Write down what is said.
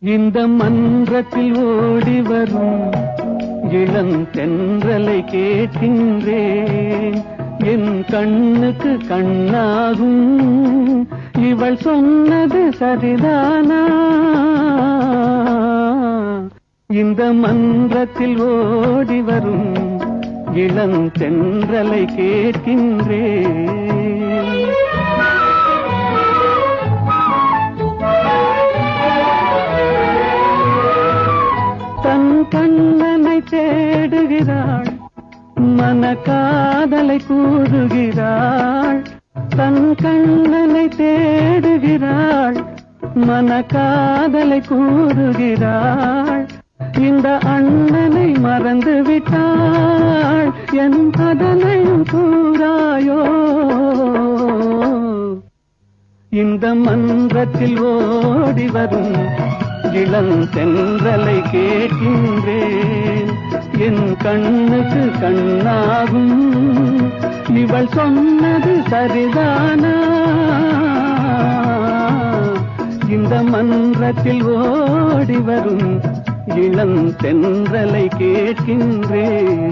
இந்த மன்றத்தில் ஓடி வரும் இளம் தென்றலை கேட்கின்றேன். என் கண்ணுக்கு கண்ணாகும் இவள் சொன்னது சரிதானா? இந்த மன்றத்தில் ஓடி வரும் இளம் தென்றலை கேட்கின்றேன். தன் கண்ணனை தேடுகிறாள், மன காதலை கூறுகிறாள். தன் கண்ணனை தேடுகிறாள், மன காதலை கூறுகிறாள். இந்த அண்ணனை மறந்து விட்டாள், என் அதனையும் கூறாயோ? இந்த மன்றத்தில் ஓடி வரும் இளம் தென்றலை கேட்கின்றேன். என் கண்ணுக்கு கண்ணாகும் இவள் சொன்னது சரிதானா? இந்த மன்றத்தில் ஓடி வரும் இளம் தென்றலை கேட்கின்றேன்.